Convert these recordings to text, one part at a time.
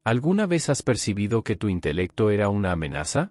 ¿Alguna vez has percibido que tu intelecto era una amenaza?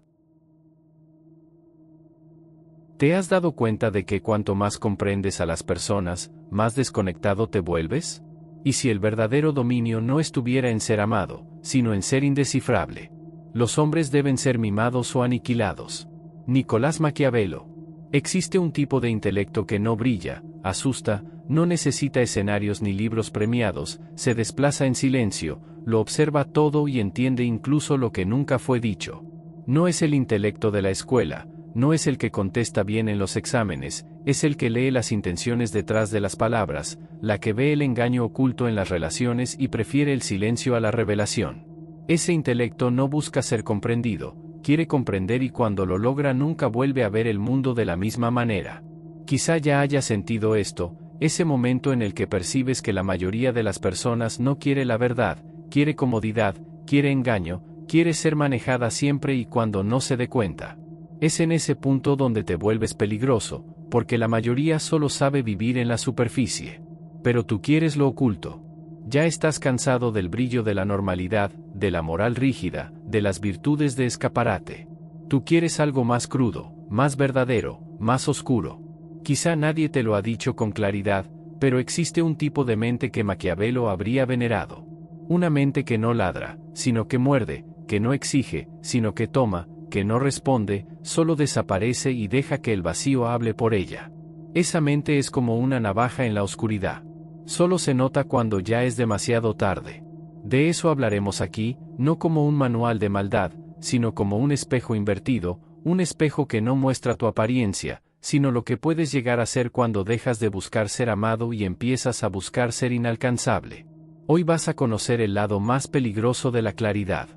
¿Te has dado cuenta de que cuanto más comprendes a las personas, más desconectado te vuelves? ¿Y si el verdadero dominio no estuviera en ser amado, sino en ser indescifrable? Los hombres deben ser mimados o aniquilados. Nicolás Maquiavelo. Existe un tipo de intelecto que no brilla, asusta, no necesita escenarios ni libros premiados, se desplaza en silencio, lo observa todo y entiende incluso lo que nunca fue dicho. No es el intelecto de la escuela, no es el que contesta bien en los exámenes, es el que lee las intenciones detrás de las palabras, la que ve el engaño oculto en las relaciones y prefiere el silencio a la revelación. Ese intelecto no busca ser comprendido, quiere comprender y cuando lo logra nunca vuelve a ver el mundo de la misma manera. Quizá ya hayas sentido esto, ese momento en el que percibes que la mayoría de las personas no quiere la verdad, quiere comodidad, quiere engaño, quiere ser manejada siempre y cuando no se dé cuenta. Es en ese punto donde te vuelves peligroso, porque la mayoría solo sabe vivir en la superficie. Pero tú quieres lo oculto. Ya estás cansado del brillo de la normalidad, de la moral rígida, de las virtudes de escaparate. Tú quieres algo más crudo, más verdadero, más oscuro. Quizá nadie te lo ha dicho con claridad, pero existe un tipo de mente que Maquiavelo habría venerado. Una mente que no ladra, sino que muerde, que no exige, sino que toma, que no responde, solo desaparece y deja que el vacío hable por ella. Esa mente es como una navaja en la oscuridad. Solo se nota cuando ya es demasiado tarde. De eso hablaremos aquí, no como un manual de maldad, sino como un espejo invertido, un espejo que no muestra tu apariencia, sino lo que puedes llegar a ser cuando dejas de buscar ser amado y empiezas a buscar ser inalcanzable. Hoy vas a conocer el lado más peligroso de la claridad.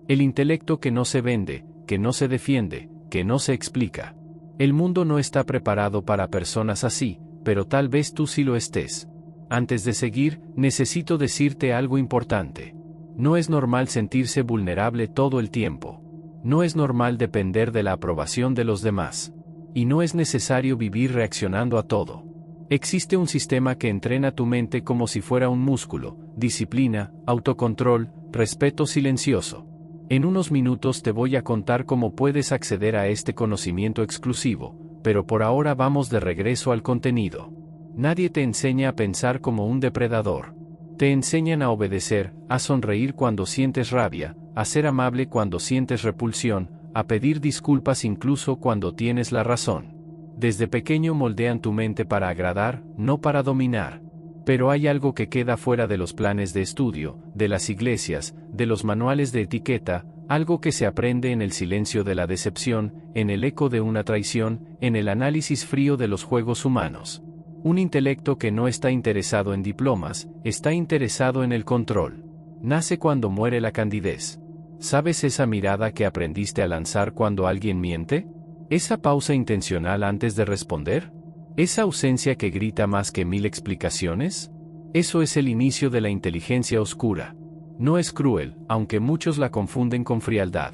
El intelecto que no se vende, que no se defiende, que no se explica. El mundo no está preparado para personas así, pero tal vez tú sí lo estés. Antes de seguir, necesito decirte algo importante. No es normal sentirse vulnerable todo el tiempo. No es normal depender de la aprobación de los demás. Y no es necesario vivir reaccionando a todo. Existe un sistema que entrena tu mente como si fuera un músculo, disciplina, autocontrol, respeto silencioso. En unos minutos te voy a contar cómo puedes acceder a este conocimiento exclusivo, pero por ahora vamos de regreso al contenido. Nadie te enseña a pensar como un depredador. Te enseñan a obedecer, a sonreír cuando sientes rabia, a ser amable cuando sientes repulsión, a pedir disculpas incluso cuando tienes la razón. Desde pequeño moldean tu mente para agradar, no para dominar. Pero hay algo que queda fuera de los planes de estudio, de las iglesias, de los manuales de etiqueta, algo que se aprende en el silencio de la decepción, en el eco de una traición, en el análisis frío de los juegos humanos. Un intelecto que no está interesado en diplomas, está interesado en el control. Nace cuando muere la candidez. ¿Sabes esa mirada que aprendiste a lanzar cuando alguien miente? ¿Esa pausa intencional antes de responder? ¿Esa ausencia que grita más que 1000 explicaciones? Eso es el inicio de la inteligencia oscura. No es cruel, aunque muchos la confunden con frialdad.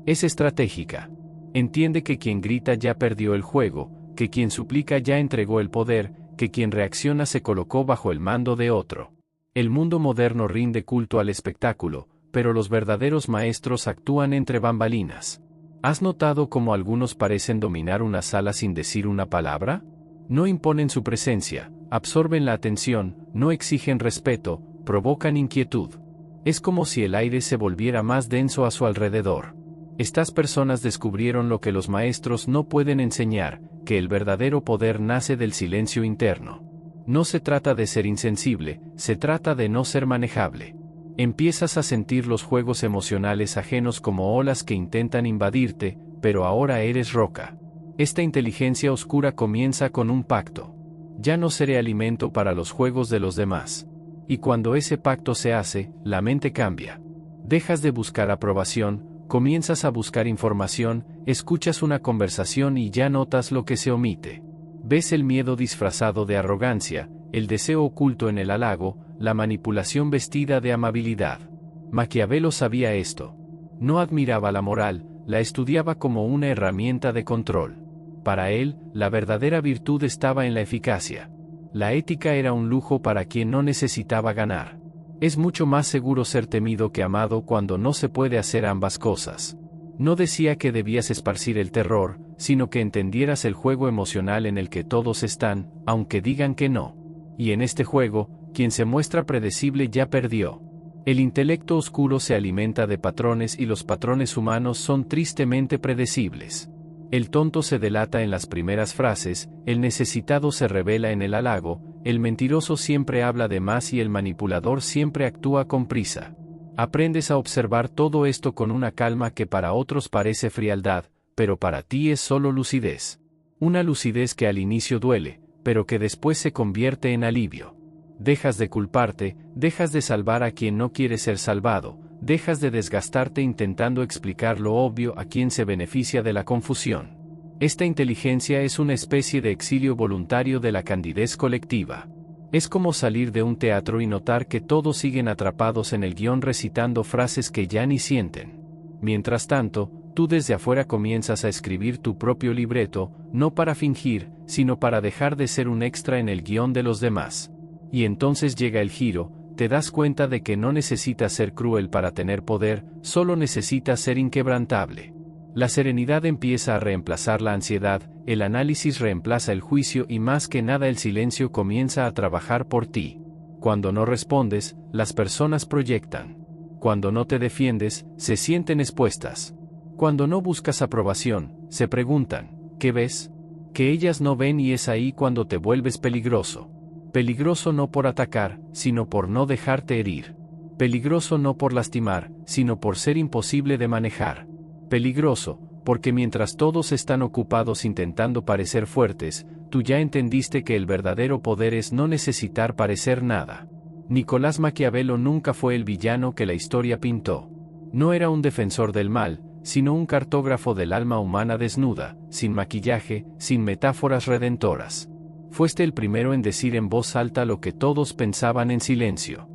Es estratégica. Entiende que quien grita ya perdió el juego, que quien suplica ya entregó el poder, que quien reacciona se colocó bajo el mando de otro. El mundo moderno rinde culto al espectáculo, pero los verdaderos maestros actúan entre bambalinas. ¿Has notado cómo algunos parecen dominar una sala sin decir una palabra? No imponen su presencia, absorben la atención, no exigen respeto, provocan inquietud. Es como si el aire se volviera más denso a su alrededor. Estas personas descubrieron lo que los maestros no pueden enseñar, que el verdadero poder nace del silencio interno. No se trata de ser insensible, se trata de no ser manejable. Empiezas a sentir los juegos emocionales ajenos como olas que intentan invadirte, pero ahora eres roca. Esta inteligencia oscura comienza con un pacto. Ya no seré alimento para los juegos de los demás. Y cuando ese pacto se hace, la mente cambia. Dejas de buscar aprobación, comienzas a buscar información, escuchas una conversación y ya notas lo que se omite. Ves el miedo disfrazado de arrogancia, el deseo oculto en el halago, la manipulación vestida de amabilidad. Maquiavelo sabía esto. No admiraba la moral, la estudiaba como una herramienta de control. Para él, la verdadera virtud estaba en la eficacia. La ética era un lujo para quien no necesitaba ganar. Es mucho más seguro ser temido que amado cuando no se puede hacer ambas cosas. No decía que debías esparcir el terror, sino que entendieras el juego emocional en el que todos están, aunque digan que no. Y en este juego, quien se muestra predecible ya perdió. El intelecto oscuro se alimenta de patrones y los patrones humanos son tristemente predecibles. El tonto se delata en las primeras frases, el necesitado se revela en el halago, el mentiroso siempre habla de más y el manipulador siempre actúa con prisa. Aprendes a observar todo esto con una calma que para otros parece frialdad, pero para ti es solo lucidez. Una lucidez que al inicio duele, pero que después se convierte en alivio. Dejas de culparte, dejas de salvar a quien no quiere ser salvado, dejas de desgastarte intentando explicar lo obvio a quien se beneficia de la confusión. Esta inteligencia es una especie de exilio voluntario de la candidez colectiva. Es como salir de un teatro y notar que todos siguen atrapados en el guión recitando frases que ya ni sienten. Mientras tanto, tú desde afuera comienzas a escribir tu propio libreto, no para fingir, sino para dejar de ser un extra en el guión de los demás. Y entonces llega el giro, te das cuenta de que no necesitas ser cruel para tener poder, solo necesitas ser inquebrantable. La serenidad empieza a reemplazar la ansiedad, el análisis reemplaza el juicio y más que nada el silencio comienza a trabajar por ti. Cuando no respondes, las personas proyectan. Cuando no te defiendes, se sienten expuestas. Cuando no buscas aprobación, se preguntan, ¿qué ves? Que ellas no ven y es ahí cuando te vuelves peligroso. Peligroso no por atacar, sino por no dejarte herir. Peligroso no por lastimar, sino por ser imposible de manejar. Peligroso, porque mientras todos están ocupados intentando parecer fuertes, tú ya entendiste que el verdadero poder es no necesitar parecer nada. Nicolás Maquiavelo nunca fue el villano que la historia pintó. No era un defensor del mal, sino un cartógrafo del alma humana desnuda, sin maquillaje, sin metáforas redentoras. Fuiste el primero en decir en voz alta lo que todos pensaban en silencio.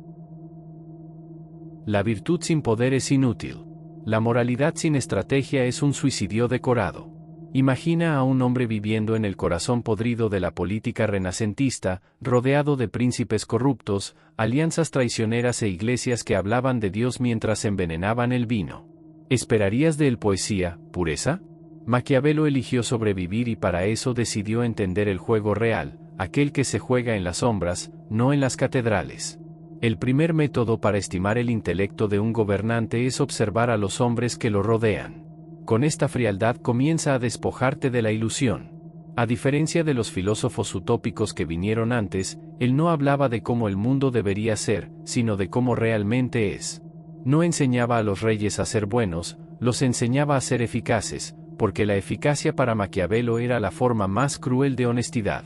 La virtud sin poder es inútil. La moralidad sin estrategia es un suicidio decorado. Imagina a un hombre viviendo en el corazón podrido de la política renacentista, rodeado de príncipes corruptos, alianzas traicioneras e iglesias que hablaban de Dios mientras envenenaban el vino. ¿Esperarías de él poesía, pureza? Maquiavelo eligió sobrevivir y para eso decidió entender el juego real, aquel que se juega en las sombras, no en las catedrales. El primer método para estimar el intelecto de un gobernante es observar a los hombres que lo rodean. Con esta frialdad comienza a despojarte de la ilusión. A diferencia de los filósofos utópicos que vinieron antes, él no hablaba de cómo el mundo debería ser, sino de cómo realmente es. No enseñaba a los reyes a ser buenos, los enseñaba a ser eficaces, porque la eficacia para Maquiavelo era la forma más cruel de honestidad.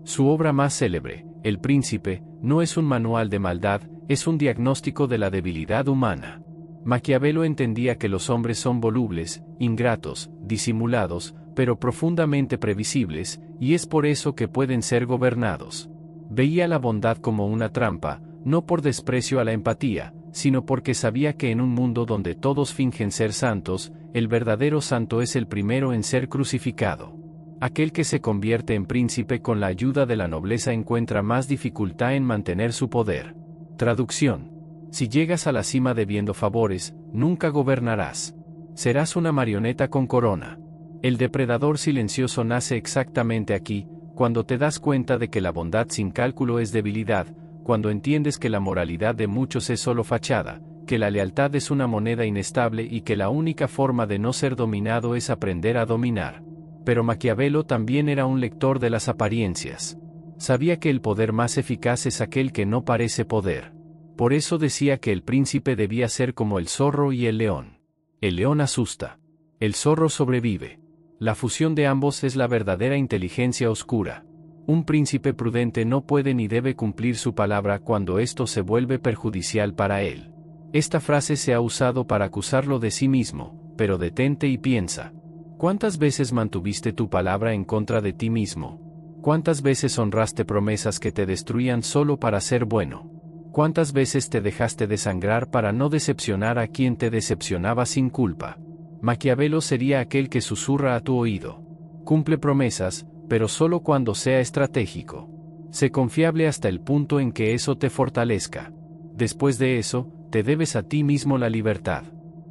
Su obra más célebre, El Príncipe, no es un manual de maldad, es un diagnóstico de la debilidad humana. Maquiavelo entendía que los hombres son volubles, ingratos, disimulados, pero profundamente previsibles, y es por eso que pueden ser gobernados. Veía la bondad como una trampa, no por desprecio a la empatía, sino porque sabía que en un mundo donde todos fingen ser santos, el verdadero santo es el primero en ser crucificado. Aquel que se convierte en príncipe con la ayuda de la nobleza encuentra más dificultad en mantener su poder. Traducción. Si llegas a la cima debiendo favores, nunca gobernarás. Serás una marioneta con corona. El depredador silencioso nace exactamente aquí, cuando te das cuenta de que la bondad sin cálculo es debilidad, cuando entiendes que la moralidad de muchos es solo fachada, que la lealtad es una moneda inestable y que la única forma de no ser dominado es aprender a dominar. Pero Maquiavelo también era un lector de las apariencias. Sabía que el poder más eficaz es aquel que no parece poder. Por eso decía que el príncipe debía ser como el zorro y el león. El león asusta. El zorro sobrevive. La fusión de ambos es la verdadera inteligencia oscura. Un príncipe prudente no puede ni debe cumplir su palabra cuando esto se vuelve perjudicial para él. Esta frase se ha usado para acusarlo de sí mismo, pero detente y piensa. ¿Cuántas veces mantuviste tu palabra en contra de ti mismo? ¿Cuántas veces honraste promesas que te destruían solo para ser bueno? ¿Cuántas veces te dejaste desangrar para no decepcionar a quien te decepcionaba sin culpa? Maquiavelo sería aquel que susurra a tu oído. Cumple promesas, pero solo cuando sea estratégico. Sé confiable hasta el punto en que eso te fortalezca. Después de eso, te debes a ti mismo la libertad.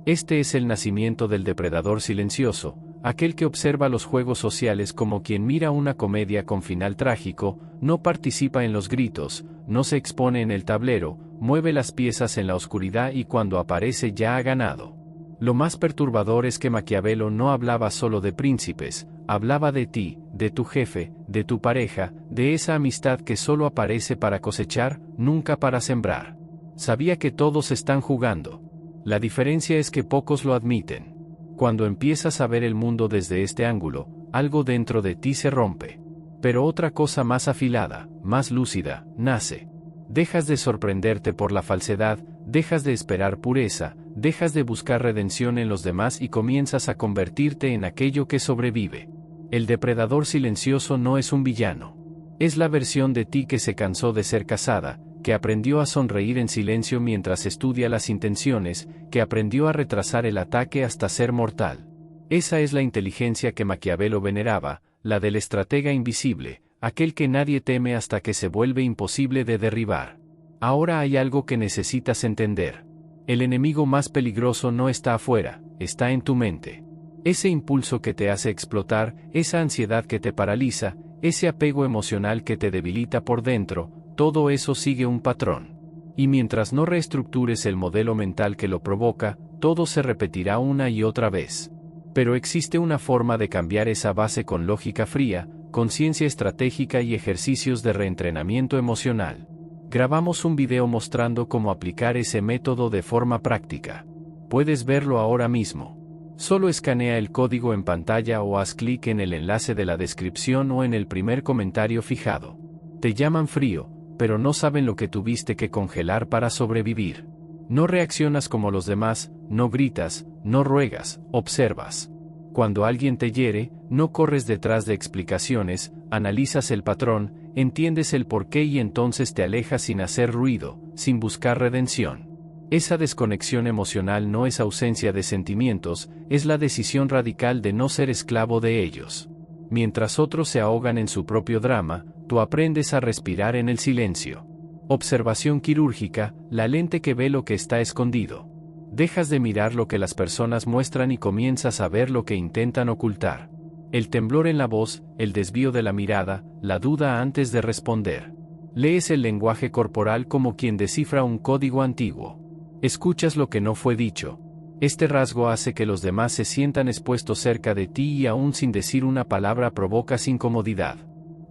Este es el nacimiento del depredador silencioso, aquel que observa los juegos sociales como quien mira una comedia con final trágico, no participa en los gritos, no se expone en el tablero, mueve las piezas en la oscuridad y cuando aparece ya ha ganado. Lo más perturbador es que Maquiavelo no hablaba solo de príncipes, hablaba de ti, de tu jefe, de tu pareja, de esa amistad que solo aparece para cosechar, nunca para sembrar. Sabía que todos están jugando. La diferencia es que pocos lo admiten. Cuando empiezas a ver el mundo desde este ángulo, algo dentro de ti se rompe. Pero otra cosa más afilada, más lúcida, nace. Dejas de sorprenderte por la falsedad, dejas de esperar pureza, dejas de buscar redención en los demás y comienzas a convertirte en aquello que sobrevive. El depredador silencioso no es un villano. Es la versión de ti que se cansó de ser cazada, que aprendió a sonreír en silencio mientras estudia las intenciones, que aprendió a retrasar el ataque hasta ser mortal. Esa es la inteligencia que Maquiavelo veneraba, la del estratega invisible, aquel que nadie teme hasta que se vuelve imposible de derribar. Ahora hay algo que necesitas entender. El enemigo más peligroso no está afuera, está en tu mente. Ese impulso que te hace explotar, esa ansiedad que te paraliza, ese apego emocional que te debilita por dentro, todo eso sigue un patrón. Y mientras no reestructures el modelo mental que lo provoca, todo se repetirá una y otra vez. Pero existe una forma de cambiar esa base con lógica fría, conciencia estratégica y ejercicios de reentrenamiento emocional. Grabamos un video mostrando cómo aplicar ese método de forma práctica. Puedes verlo ahora mismo. Solo escanea el código en pantalla o haz clic en el enlace de la descripción o en el primer comentario fijado. Te llaman frío, pero no saben lo que tuviste que congelar para sobrevivir. No reaccionas como los demás, no gritas, no ruegas, observas. Cuando alguien te hiere, no corres detrás de explicaciones, analizas el patrón, entiendes el porqué y entonces te alejas sin hacer ruido, sin buscar redención. Esa desconexión emocional no es ausencia de sentimientos, es la decisión radical de no ser esclavo de ellos. Mientras otros se ahogan en su propio drama, tú aprendes a respirar en el silencio. Observación quirúrgica, la lente que ve lo que está escondido. Dejas de mirar lo que las personas muestran y comienzas a ver lo que intentan ocultar. El temblor en la voz, el desvío de la mirada, la duda antes de responder. Lees el lenguaje corporal como quien descifra un código antiguo. Escuchas lo que no fue dicho. Este rasgo hace que los demás se sientan expuestos cerca de ti y aún sin decir una palabra provocas incomodidad.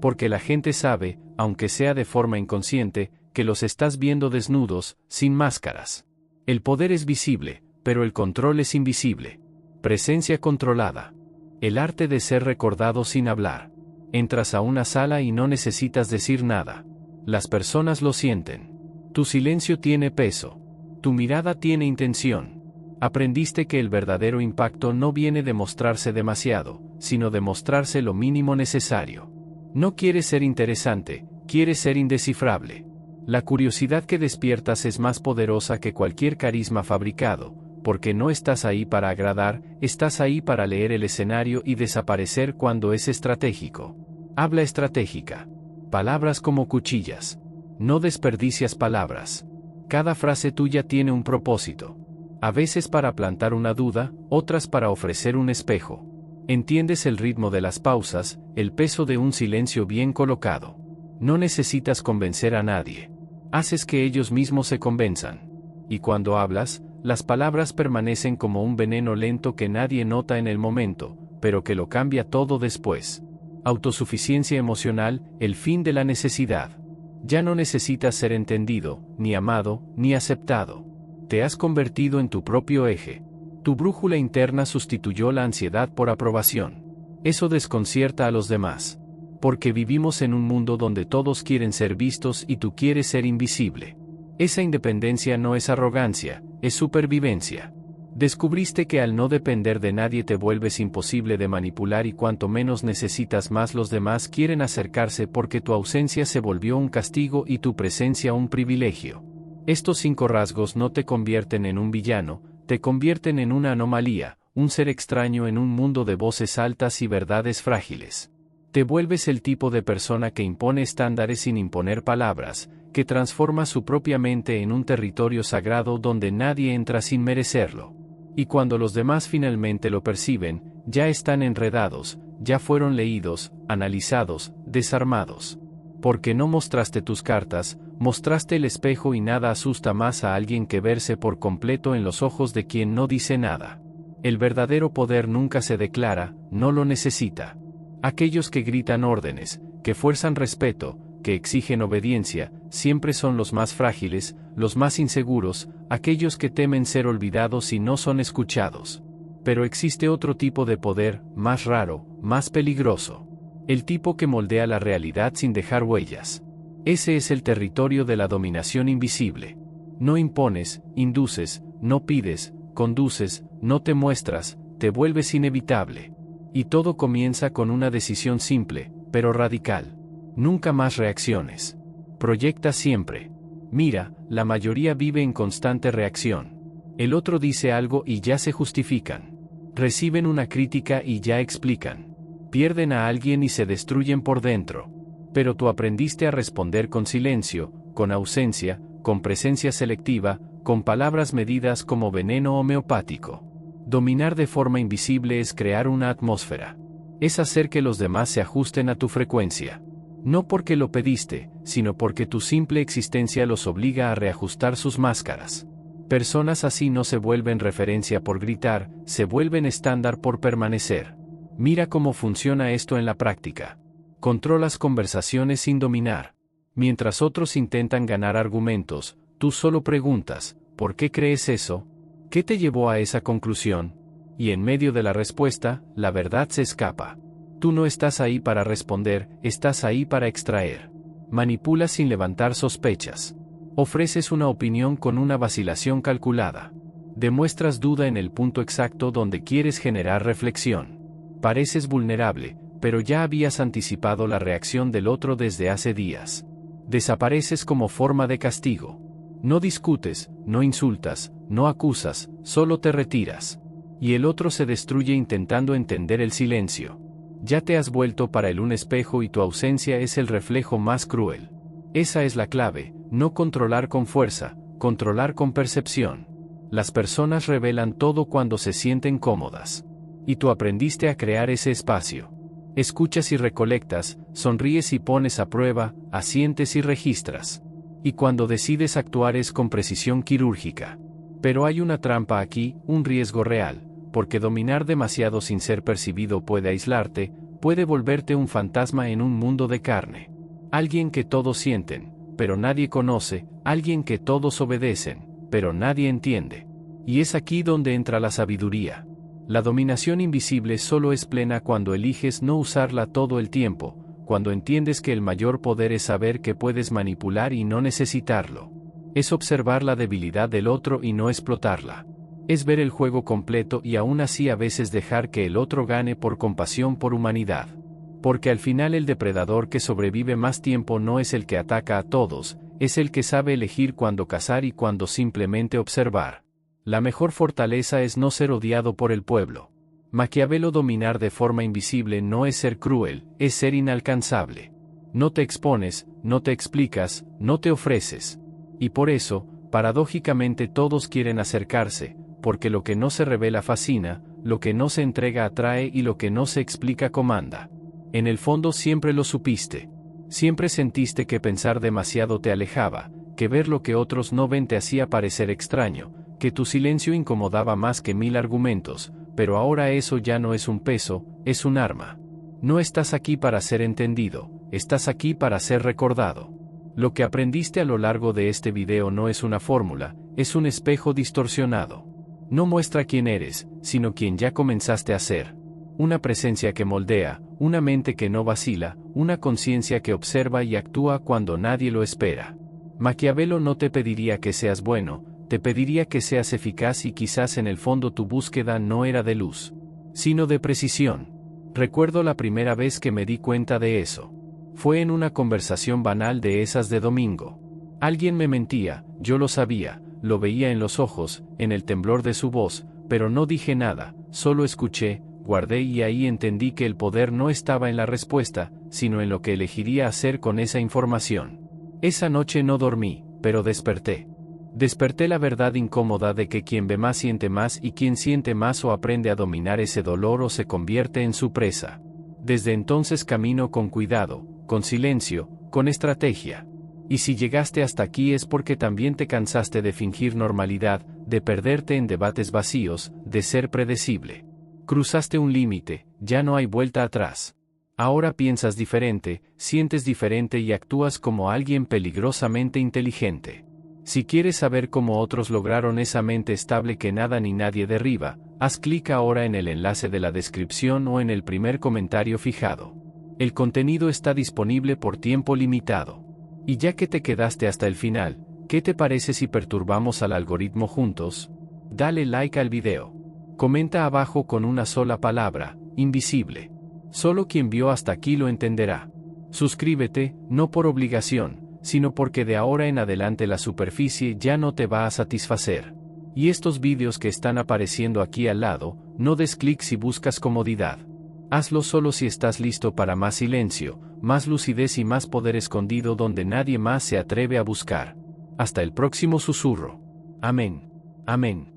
Porque la gente sabe, aunque sea de forma inconsciente, que los estás viendo desnudos, sin máscaras. El poder es visible, pero el control es invisible. Presencia controlada. El arte de ser recordado sin hablar. Entras a una sala y no necesitas decir nada. Las personas lo sienten. Tu silencio tiene peso. Tu mirada tiene intención. Aprendiste que el verdadero impacto no viene de mostrarse demasiado, sino de mostrarse lo mínimo necesario. No quieres ser interesante, quieres ser indescifrable. La curiosidad que despiertas es más poderosa que cualquier carisma fabricado, porque no estás ahí para agradar, estás ahí para leer el escenario y desaparecer cuando es estratégico. Habla estratégica. Palabras como cuchillas. No desperdicias palabras. Cada frase tuya tiene un propósito. A veces para plantar una duda, otras para ofrecer un espejo. Entiendes el ritmo de las pausas, el peso de un silencio bien colocado. No necesitas convencer a nadie. Haces que ellos mismos se convenzan. Y cuando hablas, las palabras permanecen como un veneno lento que nadie nota en el momento, pero que lo cambia todo después. Autosuficiencia emocional, el fin de la necesidad. Ya no necesitas ser entendido, ni amado, ni aceptado. Te has convertido en tu propio eje. Tu brújula interna sustituyó la ansiedad por aprobación. Eso desconcierta a los demás. Porque vivimos en un mundo donde todos quieren ser vistos y tú quieres ser invisible. Esa independencia no es arrogancia, es supervivencia. Descubriste que al no depender de nadie te vuelves imposible de manipular y cuanto menos necesitas más los demás quieren acercarse porque tu ausencia se volvió un castigo y tu presencia un privilegio. Estos 5 rasgos no te convierten en un villano, te convierten en una anomalía, un ser extraño en un mundo de voces altas y verdades frágiles. Te vuelves el tipo de persona que impone estándares sin imponer palabras, que transforma su propia mente en un territorio sagrado donde nadie entra sin merecerlo. Y cuando los demás finalmente lo perciben, ya están enredados, ya fueron leídos, analizados, desarmados. Porque no mostraste tus cartas, mostraste el espejo y nada asusta más a alguien que verse por completo en los ojos de quien no dice nada. El verdadero poder nunca se declara, no lo necesita. Aquellos que gritan órdenes, que fuerzan respeto, que exigen obediencia, siempre son los más frágiles, los más inseguros, aquellos que temen ser olvidados y no son escuchados. Pero existe otro tipo de poder, más raro, más peligroso. El tipo que moldea la realidad sin dejar huellas. Ese es el territorio de la dominación invisible. No impones, induces, no pides, conduces, no te muestras, te vuelves inevitable. Y todo comienza con una decisión simple, pero radical. Nunca más reacciones. Proyecta siempre. Mira, la mayoría vive en constante reacción. El otro dice algo y ya se justifican. Reciben una crítica y ya explican. Pierden a alguien y se destruyen por dentro. Pero tú aprendiste a responder con silencio, con ausencia, con presencia selectiva, con palabras medidas como veneno homeopático. Dominar de forma invisible es crear una atmósfera. Es hacer que los demás se ajusten a tu frecuencia. No porque lo pediste, sino porque tu simple existencia los obliga a reajustar sus máscaras. Personas así no se vuelven referencia por gritar, se vuelven estándar por permanecer. Mira cómo funciona esto en la práctica. Controlas conversaciones sin dominar. Mientras otros intentan ganar argumentos, tú solo preguntas, ¿por qué crees eso? ¿Qué te llevó a esa conclusión? Y en medio de la respuesta, la verdad se escapa. Tú no estás ahí para responder, estás ahí para extraer. Manipulas sin levantar sospechas. Ofreces una opinión con una vacilación calculada. Demuestras duda en el punto exacto donde quieres generar reflexión. Pareces vulnerable, pero ya habías anticipado la reacción del otro desde hace días. Desapareces como forma de castigo. No discutes, no insultas, no acusas, solo te retiras. Y el otro se destruye intentando entender el silencio. Ya te has vuelto para él un espejo y tu ausencia es el reflejo más cruel. Esa es la clave, no controlar con fuerza, controlar con percepción. Las personas revelan todo cuando se sienten cómodas. Y tú aprendiste a crear ese espacio. Escuchas y recolectas, sonríes y pones a prueba, asientes y registras. Y cuando decides actuar es con precisión quirúrgica. Pero hay una trampa aquí, un riesgo real, porque dominar demasiado sin ser percibido puede aislarte, puede volverte un fantasma en un mundo de carne. Alguien que todos sienten, pero nadie conoce, alguien que todos obedecen, pero nadie entiende. Y es aquí donde entra la sabiduría. La dominación invisible solo es plena cuando eliges no usarla todo el tiempo, cuando entiendes que el mayor poder es saber que puedes manipular y no necesitarlo. Es observar la debilidad del otro y no explotarla. Es ver el juego completo y aún así a veces dejar que el otro gane por compasión por humanidad. Porque al final el depredador que sobrevive más tiempo no es el que ataca a todos, es el que sabe elegir cuándo cazar y cuándo simplemente observar. La mejor fortaleza es no ser odiado por el pueblo. Maquiavelo dominar de forma invisible no es ser cruel, es ser inalcanzable. No te expones, no te explicas, no te ofreces. Y por eso, paradójicamente todos quieren acercarse, porque lo que no se revela fascina, lo que no se entrega atrae y lo que no se explica comanda. En el fondo siempre lo supiste. Siempre sentiste que pensar demasiado te alejaba, que ver lo que otros no ven te hacía parecer extraño, que tu silencio incomodaba más que 1000 argumentos, pero ahora eso ya no es un peso, es un arma. No estás aquí para ser entendido, estás aquí para ser recordado. Lo que aprendiste a lo largo de este video no es una fórmula, es un espejo distorsionado. No muestra quién eres, sino quién ya comenzaste a ser. Una presencia que moldea, una mente que no vacila, una conciencia que observa y actúa cuando nadie lo espera. Maquiavelo no te pediría que seas bueno, te pediría que seas eficaz y quizás en el fondo tu búsqueda no era de luz, sino de precisión. Recuerdo la primera vez que me di cuenta de eso. Fue en una conversación banal de esas de domingo. Alguien me mentía, yo lo sabía, lo veía en los ojos, en el temblor de su voz, pero no dije nada, solo escuché, guardé y ahí entendí que el poder no estaba en la respuesta, sino en lo que elegiría hacer con esa información. Esa noche no dormí, pero desperté. Desperté la verdad incómoda de que quien ve más siente más y quien siente más o aprende a dominar ese dolor o se convierte en su presa. Desde entonces camino con cuidado, con silencio, con estrategia. Y si llegaste hasta aquí es porque también te cansaste de fingir normalidad, de perderte en debates vacíos, de ser predecible. Cruzaste un límite, ya no hay vuelta atrás. Ahora piensas diferente, sientes diferente y actúas como alguien peligrosamente inteligente. Si quieres saber cómo otros lograron esa mente estable que nada ni nadie derriba, haz clic ahora en el enlace de la descripción o en el primer comentario fijado. El contenido está disponible por tiempo limitado. Y ya que te quedaste hasta el final, ¿qué te parece si perturbamos al algoritmo juntos? Dale like al video. Comenta abajo con una sola palabra, invisible. Solo quien vio hasta aquí lo entenderá. Suscríbete, no por obligación, sino porque de ahora en adelante la superficie ya no te va a satisfacer. Y estos vídeos que están apareciendo aquí al lado, no des clic si buscas comodidad. Hazlo solo si estás listo para más silencio, más lucidez y más poder escondido donde nadie más se atreve a buscar. Hasta el próximo susurro. Amén. Amén.